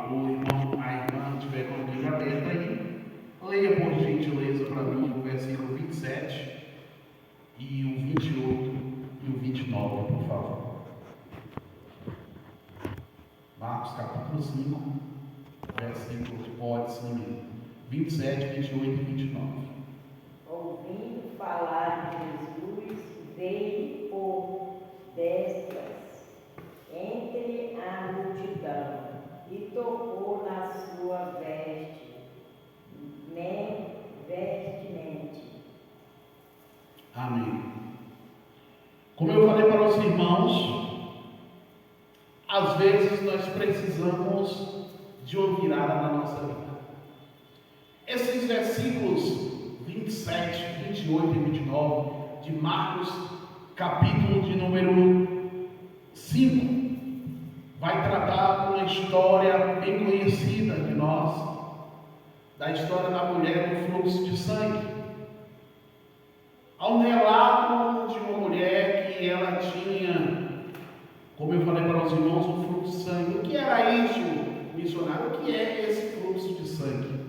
o irmão, a irmã tiver com a Bíblia aberta aí, leia por gentileza para mim o versículo 27 e o 28 e o 29, por favor. Marcos capítulo 5, versículos, pode sim, 27, 28 e 29. Ouvindo falar de Jesus, veio por destras entre a multidão e tocou na sua vestimente. Amém. Como eu falei para os irmãos, às vezes nós precisamos de uma virada na nossa vida. Esses versículos 27, 28 e 29 de Marcos, capítulo de número 5, vai tratar uma história bem conhecida de nós, da história da mulher do fluxo de sangue. Há um relato de uma mulher que ela tinha, como eu falei para os irmãos, um fluxo de sangue. O que era isso, missionário? O que é esse fluxo de sangue?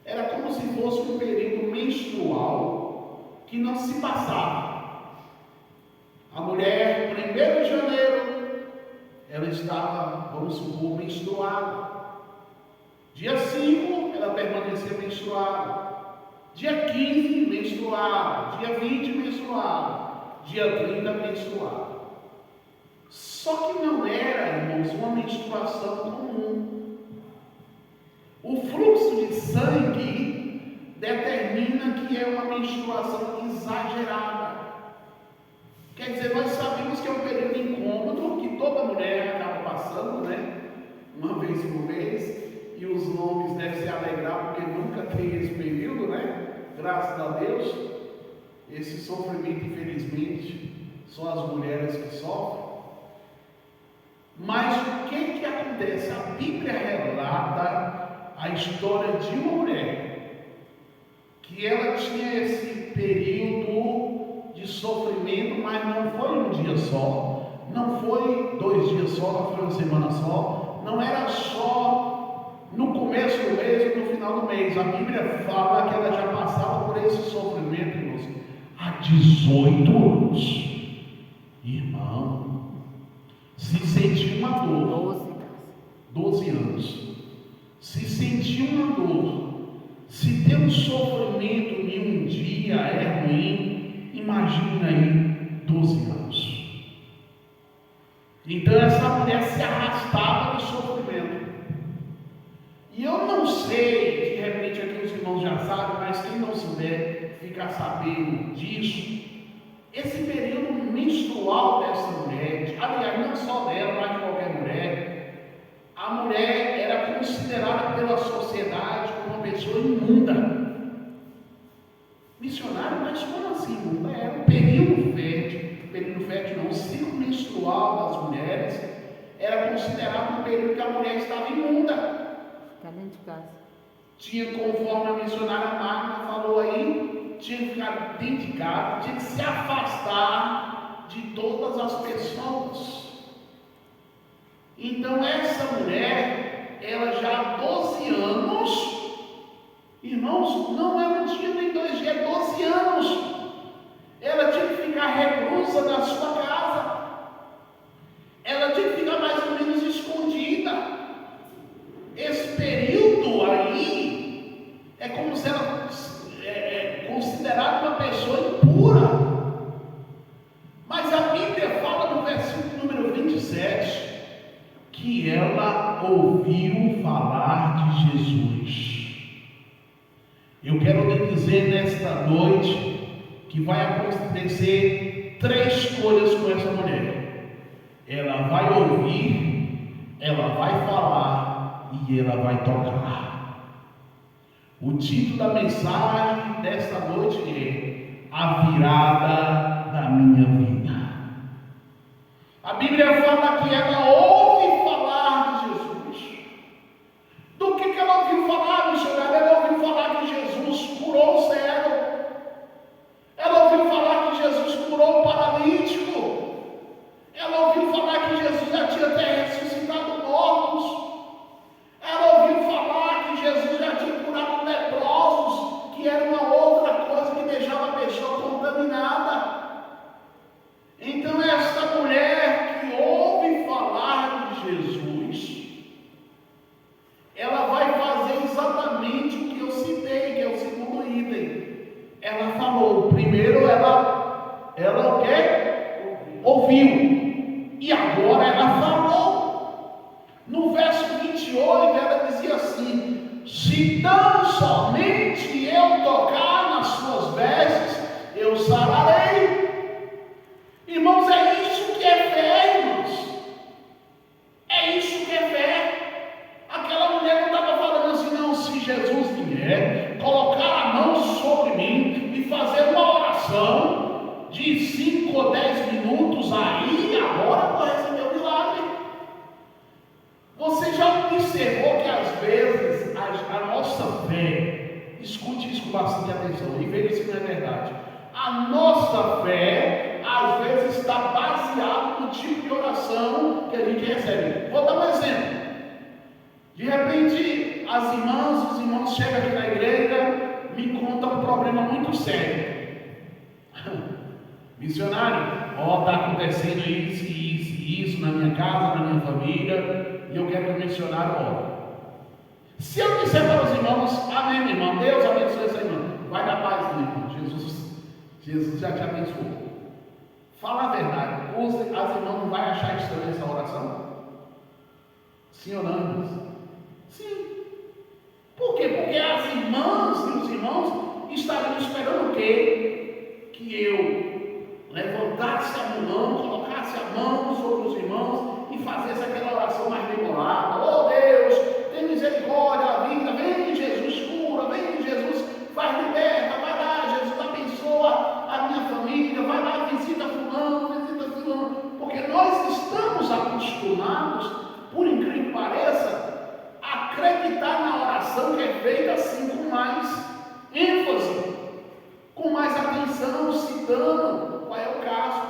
Era como se fosse um período menstrual que não se passava. A mulher, 1º de janeiro, ela estava, vamos supor, menstruada. Dia 5, ela permanecia menstruada. Dia 15, menstruada. Dia 20, menstruada. Dia 30, menstruada. Só que não era, irmãos, uma menstruação comum. O fluxo de sangue determina que é uma menstruação exagerada. Quer dizer, nós sabemos que é um período incômodo que toda mulher acaba passando, né? Uma vez por mês. E os homens devem se alegrar porque nunca tem esse período, né? Graças a Deus. Esse sofrimento, infelizmente, são as mulheres que sofrem. Mas o que acontece? A Bíblia relata a história de uma mulher que ela tinha esse período de sofrimento, mas não foi um dia só, não foi 2 dias só, não foi uma semana só, não era só no começo do mês ou no final do mês. A Bíblia fala que ela já passava por esse sofrimento, irmãos, há 18 anos. Irmão, se sentiu uma dor, 12 anos, se sentiu uma dor, se ter um sofrimento em um dia é ruim, imagina aí 12 anos. Então essa mulher se arrastava no sofrimento. E eu não sei, de repente aqui os irmãos já sabem, mas quem não souber, ficar sabendo disso. Esse período menstrual dessa mulher, aliás, não só dela, mas de qualquer mulher, a mulher era considerada pela sociedade como uma pessoa imunda. Missionário, mas como assim imunda? Era um período fértil não, o ciclo menstrual das mulheres era considerado um período que a mulher estava imunda. Está dentro de casa. Tinha, conforme a missionária Magna falou aí, tinha que ficar dentro de casa, tinha que se afastar de todas as pessoas. Então essa mulher, ela já há 12 anos, irmãos, não é um dia nem 2 dias, é 12 anos. Ela tinha que ficar reclusa na sua casa. Ela tinha que ficar mais ou menos escondida. Esse período aí é como se ela é considerada uma pessoa impura. Mas a Bíblia fala no versículo número 27 que ela ouviu falar de Jesus. Eu quero lhe dizer nesta noite que vai acontecer 3 coisas com essa mulher. Ela vai ouvir, ela vai falar e ela vai tocar. O título da mensagem desta noite é A Virada da Minha Vida. A Bíblia fala que ela ouve falar de Jesus. Do que ela ouviu falar, missionário? Ela ouviu falar que Jesus curou o cego. Ela ouviu falar que Jesus curou o paralítico. Ela ouviu falar que Jesus já tinha até ressuscitado mortos. 28, ela dizia assim: se tão somente eu tocar nas suas vestes, eu sararei. Irmãos, é isso que é fé, irmãos. É isso que é fé. Aquela mulher não estava falando assim, não, se Jesus vier, colocar a mão sobre mim e fazer uma oração de 5 ou 10 minutos, aí agora eu vou receber o milagre. Você já observou que às vezes a nossa fé, escute isso com bastante atenção e veja se não é verdade. A nossa fé às vezes está baseada no tipo de oração que a gente recebe. Vou dar um exemplo. De repente, as irmãs, os irmãos chegam aqui na igreja, me contam um problema muito sério. Missionário, está acontecendo isso, isso e isso na minha casa, na minha família, e eu quero que o missionário ore. Se eu disser para os irmãos, amém, meu irmão, Deus abençoe essa irmã, vai dar paz, meu irmão, Jesus já te abençoou. Fala a verdade, as irmãs não vão achar estranha essa oração? Sim ou não, irmãos? Sim. Por quê? Porque as irmãs e os irmãos estariam esperando o quê? Que eu levantasse a mão, colocasse a mão sobre os irmãos e fizesse aquela oração mais demorada. Oh Deus, tem misericórdia da vida, vem Jesus, cura, vem Jesus, faz liberta, vai lá, Jesus abençoa a minha família, vai lá, visita fulano, porque nós estamos acostumados, por incrível que pareça, a acreditar na oração que é feita assim com mais ênfase, com mais atenção, citando qual é o caso.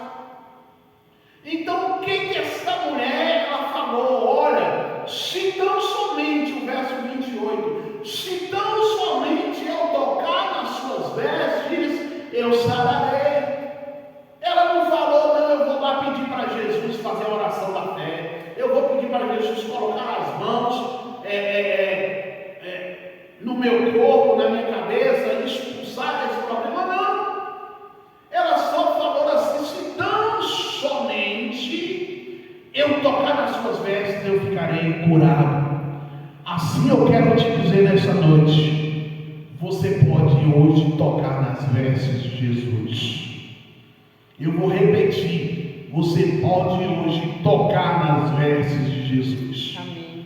Então o que essa mulher ela falou? Olha, se tão somente, o verso 28, se tão somente eu tocar nas suas vestes, eu sararei. Ela não falou, não, eu vou lá pedir para Jesus fazer a oração da fé, eu vou pedir para Jesus colocar as mãos no meu corpo, na minha cabeça, expulsar esse problema, não. Ela só falou assim: se tão somente eu tocar nas suas vestes, eu ficarei curado. Assim eu quero te dizer nessa noite, você pode hoje tocar nas vestes de Jesus. Eu vou repetir, você pode hoje tocar nas vestes de Jesus. Amém.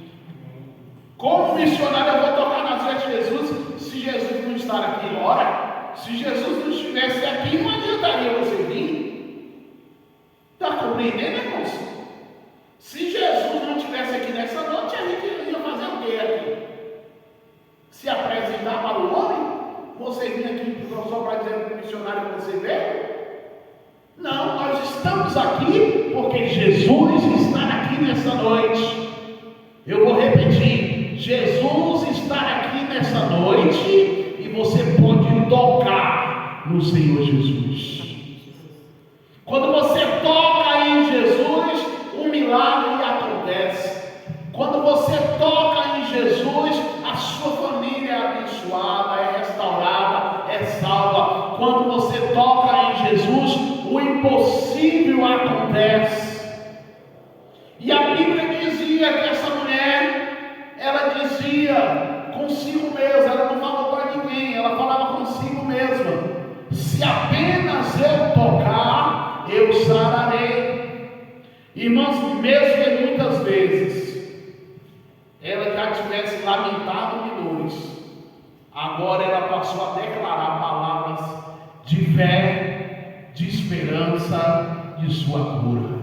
Como missionário eu vou tocar nas vestes de Jesus, se Jesus não estar aqui? Ora, se Jesus não estivesse aqui, não adiantaria você vir. Está compreendendo, irmãos? Se Jesus não estivesse aqui nessa noite, a gente ia fazer o quê aqui? Se apresentar para o homem? Você vinha aqui só para dizer para o missionário que você veio? Não, nós estamos aqui porque Jesus está aqui nessa noite. Eu vou repetir: Jesus está aqui nessa noite e você pode tocar no Senhor Jesus. Quando você toca em Jesus, um milagre acontece. Quando você toca em Jesus, a sua família é abençoada, é restaurada, é salva. Quando você toca em Jesus, o impossível acontece. E a Bíblia dizia que essa mulher, ela dizia consigo mesma, ela não falou para ninguém, ela falava consigo mesma: se apenas eu tocar, eu sararei. Irmãos, mesmo que muitas vezes ela já tivesse lamentado de dores, agora ela passou a declarar palavras de fé, de esperança, de sua cura.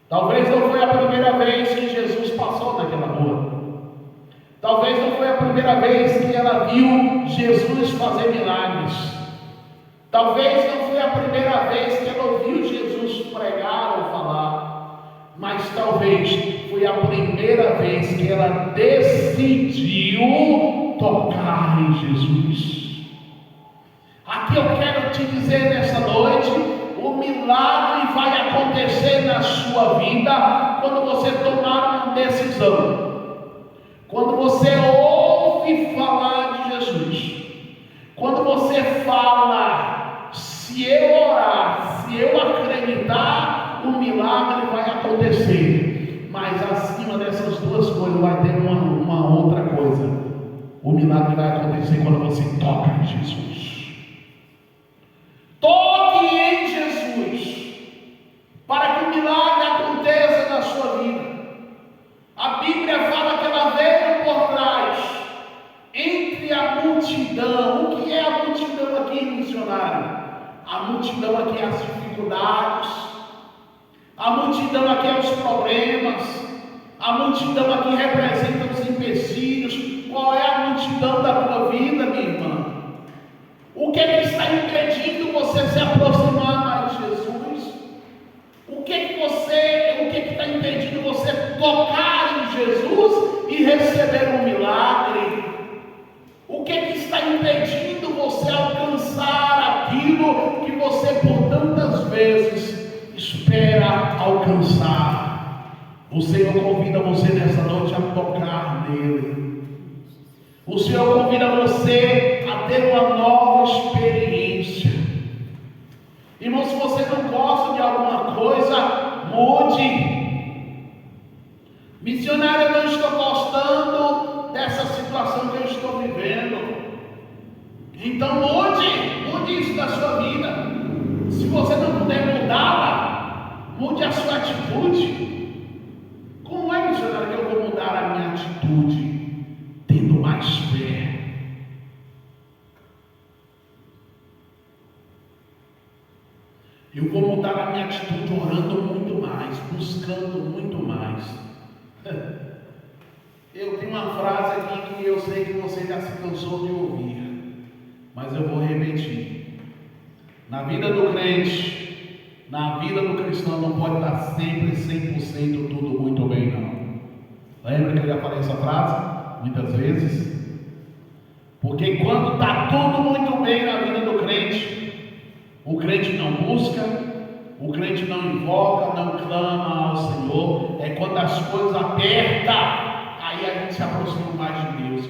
Talvez não foi a primeira vez que Jesus passou naquela rua. Talvez não foi a primeira vez que ela viu Jesus fazer milagres. Talvez não foi a primeira vez que ela ouviu Jesus pregar ou falar. Mas talvez foi a primeira vez que ela decidiu tocar em Jesus. Aqui eu quero te dizer nessa noite: o milagre vai acontecer na sua vida quando você tomar uma decisão. Quando você ouve falar de Jesus. Quando você fala: se eu orar, se eu acreditar, o milagre vai acontecer. Mas acima dessas duas coisas, vai ter uma outra coisa. O milagre vai acontecer quando você toca em Jesus. Toque em Jesus, para que o milagre aconteça na sua vida. A Bíblia fala que ela veio por trás, entre a multidão. O que é a multidão aqui, missionário? A multidão aqui é as dificuldades, a multidão aqui é os problemas, a multidão aqui representa os empecilhos. Qual é a multidão da tua vida, minha irmã? O que é que está impedindo você se aproximar mais de Jesus? O que está impedindo você tocar em Jesus e receber um milagre? O que está impedindo você alcançar aquilo que você por tantas vezes espera alcançar? O Senhor convida você nessa noite a tocar nele. O Senhor convida você a ter uma nova experiência. Irmão, se você não gosta de alguma coisa, mude. Missionário, eu não estou gostando dessa situação que eu estou vivendo. Então mude isso da sua vida. Se você não puder mudá-la, mude a sua atitude. Como é, missionário, que eu vou mudar a minha atitude? Tendo mais fé. Eu vou mudar a minha atitude orando muito mais, buscando muito mais. Eu tenho uma frase aqui que eu sei que você já se cansou de ouvir, mas eu vou repetir. Na vida do crente, na vida do cristão, não pode estar sempre 100% tudo muito bem, não. Lembra que eu já falei essa frase? Muitas vezes, porque quando está tudo muito bem na vida do crente, o crente não busca, o crente não invoca, não clama ao Senhor. É quando as coisas apertam, aí a gente se aproxima mais de Deus.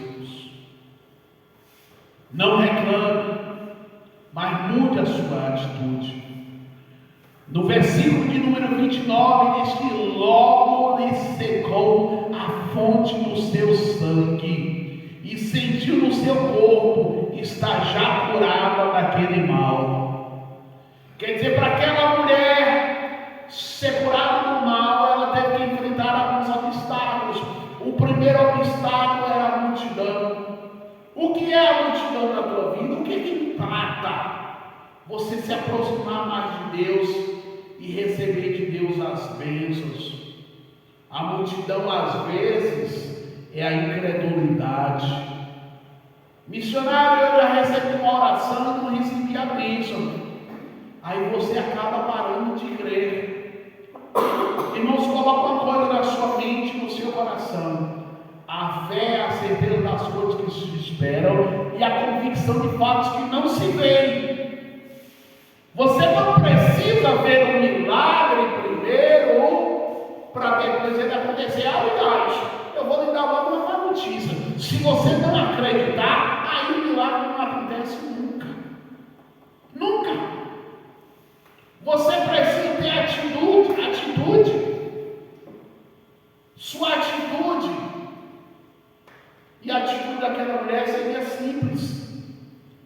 Não reclame, mas mude a sua atitude. No versículo de número 29 diz que logo lhe secou a fonte do seu sangue e sentiu no seu corpo estar já curada daquele mal. Quer dizer, para aquela mulher ser curada do mal, ela teve que enfrentar alguns obstáculos. O primeiro obstáculo era a multidão. O que é a multidão na tua vida? O que trata você se aproximar mais de Deus e receber de Deus as bênçãos? A multidão às vezes é a incredulidade. Missionário, eu já recebi uma oração e não recebi a bênção. Aí você acaba parando de crer. Irmãos, coloca uma coisa na sua mente, no seu coração. A fé é a certeza das coisas que se esperam e a convicção de fatos que não se veem. Você não precisa ver um milagre primeiro para depois ele acontecer. Aliás, eu vou lhe dar logo uma má notícia. Se você não acreditar, aí o milagre não acontece nunca. Nunca. Você precisa ter atitude. Sua atitude. E a atitude daquela mulher seria simples,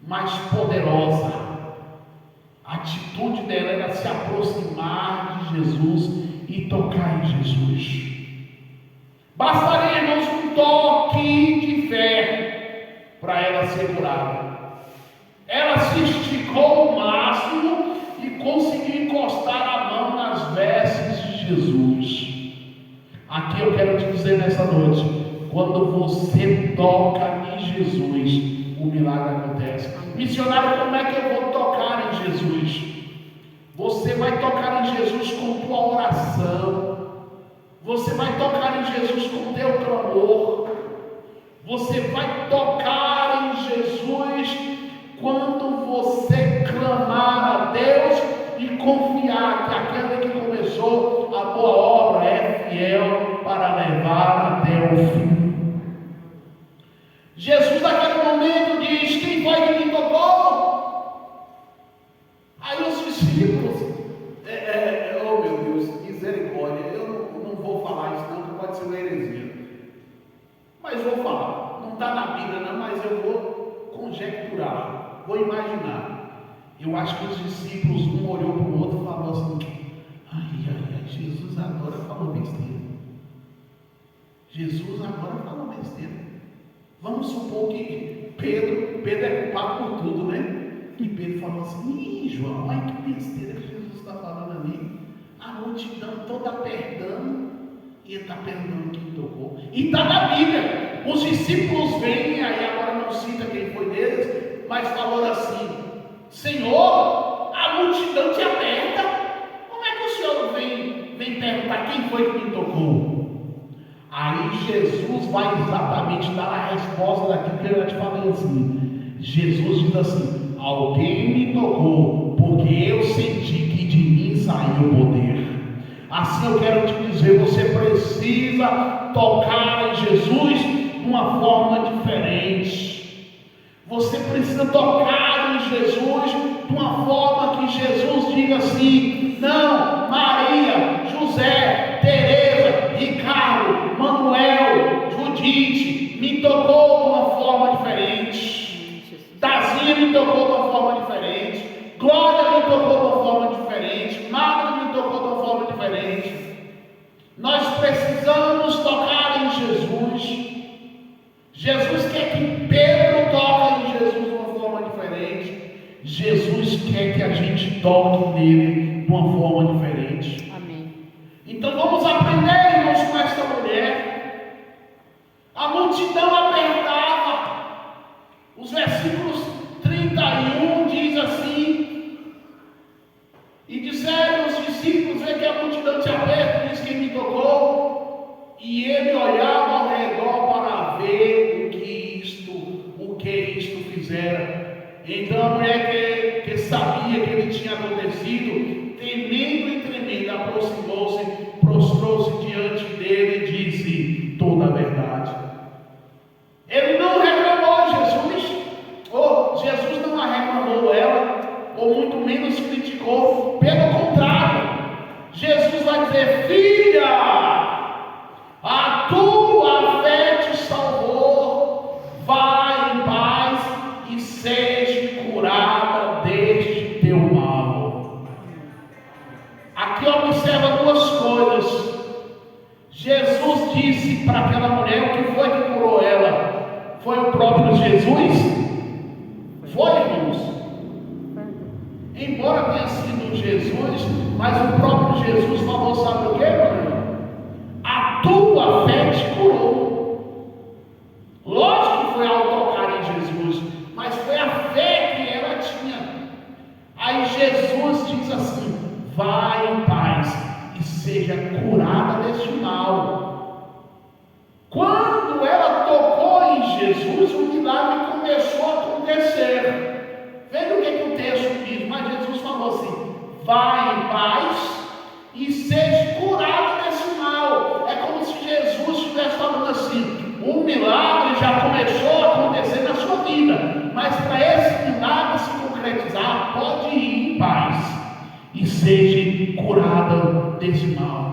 mas poderosa. A atitude dela era se aproximar de Jesus e tocar em Jesus. Bastaria, irmãos, um toque de fé para ela ser curada. Ela se esticou o máximo e conseguiu encostar a mão nas vestes de Jesus. Aqui eu quero te dizer nessa noite, quando você toca em Jesus, o milagre acontece. Missionário, como é que eu vou tocar em Jesus? Você vai tocar em Jesus com tua oração. Você vai tocar em Jesus com teu clamor. Você vai tocar em Jesus quando você clamar a Deus e confiar que aquele que começou a boa obra é fiel para levar até o fim. Jesus naquele momento diz: quem foi que me tocou? Aí os discípulos, oh meu Deus, misericórdia, eu não vou falar isso não, que pode ser uma heresia. vou falar. Não está na Bíblia não, mas eu vou conjecturar, vou imaginar. Eu acho que os discípulos, um olhou para o outro e falou assim: ai, Jesus agora falou besteira. Jesus agora falou besteira. Vamos supor que Pedro é culpado por tudo, né? E Pedro falou assim: João, olha que besteira que Jesus está falando ali. A multidão toda apertando, e ele está perdoando quem tocou. E está na Bíblia. Os discípulos vêm, aí agora não cita quem foi deles, mas falou assim: Senhor, a multidão te aperta. Como é que o Senhor vem perguntar quem foi que me tocou? Aí Jesus vai exatamente dar a resposta daquilo que eu já te falei assim. Jesus diz assim: alguém me tocou, porque eu senti que de mim saiu o poder. Assim eu quero te dizer, você precisa tocar em Jesus de uma forma diferente. Você precisa tocar em Jesus de uma forma que Jesus diga assim: não, Maria, José, Teresa, Ricardo, Manuel, Judite, me tocou de uma forma diferente. Dazinha me tocou de uma forma diferente. Glória me tocou de uma forma diferente. Magda me tocou de uma forma diferente. Nós precisamos tocar em Jesus. Jesus quer que Pedro toque em Jesus de uma forma diferente. Jesus quer que a gente toque nele de uma forma diferente. Amém. Então vamos aprender, irmãos, com esta mulher. A multidão apertava. Os versículos 31 diz assim: e disseram os discípulos: vê que a multidão te aperta, diz quem me tocou. E ele olhava ao redor para ver o que isto fizera. Então a mulher que sabia que ele tinha acontecido, temendo e tremendo, aproximou-se, prostrou-se diante dele e disse toda a verdade. Ele não reclamou Jesus, ou Jesus não a reclamou ela, ou muito menos criticou. Pelo contrário, Jesus vai dizer: filha, a tua fé te salvou, vai em paz e seja curada deste teu mal. Aqui observa duas coisas. Jesus disse para aquela mulher: o que foi que curou ela? Foi o próprio Jesus? Foi, irmãos? Embora tenha sido Jesus, mas o próprio Jesus falou: sabe o que, meu irmão? A tua fé te curou. Lógico que foi ao tocar em Jesus, mas foi a fé que ela tinha. Aí Jesus diz assim: vai em paz e seja curada deste mal. Quando ela tocou em Jesus, o milagre começou a acontecer. Veja o que o texto diz. Mas Jesus falou assim: vai em paz e seja curada desse mal. É como se Jesus estivesse falando assim: o milagre já começou a acontecer na sua vida, mas para esse milagre se concretizar, pode ir em paz e seja curada desse mal.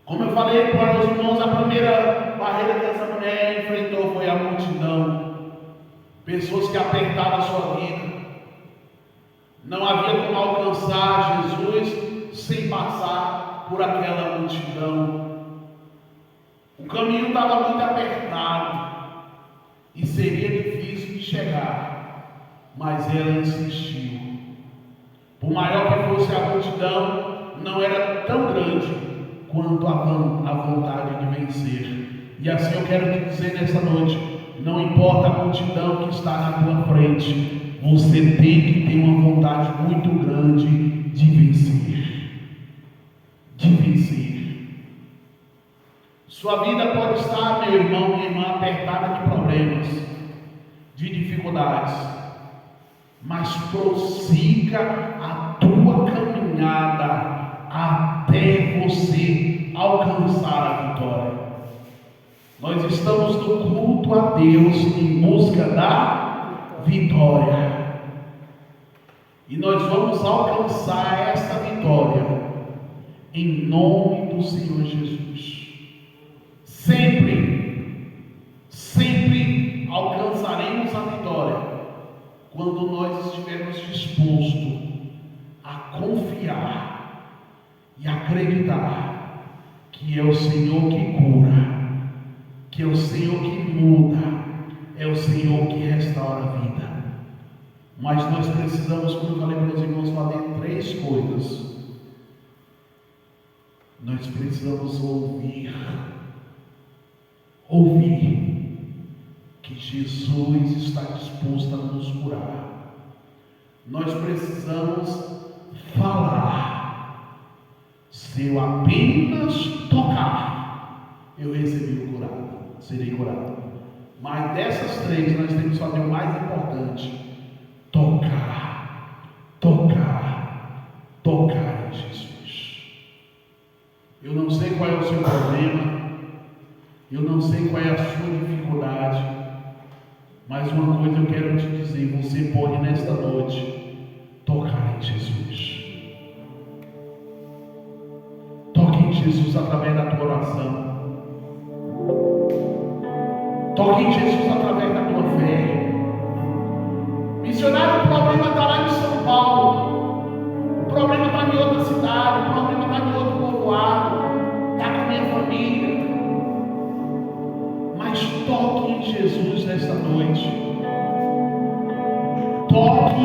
Como eu falei para os irmãos, a primeira barreira que essa mulher enfrentou foi a multidão. Pessoas que apertavam a sua vida. Não havia como alcançar Jesus sem passar por aquela multidão. O caminho estava muito apertado e seria difícil de chegar, mas ela insistiu. Por maior que fosse a multidão, não era tão grande quanto a vontade de vencer. E assim eu quero te dizer nessa noite: não importa a multidão que está na tua frente, você tem que ter uma vontade muito grande de vencer. De vencer. Sua vida pode estar, meu irmão, minha irmã, apertada de problemas, de dificuldades, mas prossiga a tua caminhada até você alcançar a vitória. Nós estamos no culto a Deus em busca da vitória. E nós vamos alcançar esta vitória em nome do Senhor Jesus. Sempre alcançaremos a vitória quando nós estivermos dispostos a confiar e acreditar que é o Senhor que cura, que é o Senhor que muda, é o Senhor que restaura a vida. Mas nós precisamos, como eu falei para os irmãos, fazer 3 coisas. Nós precisamos ouvir que Jesus está disposto a nos curar. Nós precisamos falar. Se eu apenas tocar, eu recebi o curado, serei curado. Mas dessas 3 nós temos que fazer o mais importante: tocar em Jesus. Eu não sei qual é o seu problema, eu não sei qual é a sua dificuldade, mas uma coisa eu quero te dizer: você pode nesta noite tocar em Jesus. Toque em Jesus através da tua oração. Toque em Jesus através da tua fé. Missionário, o problema está lá em São Paulo, o problema está em outra cidade, o problema está em outro povoado, está com a minha família. Mas toque em Jesus nesta noite. Toque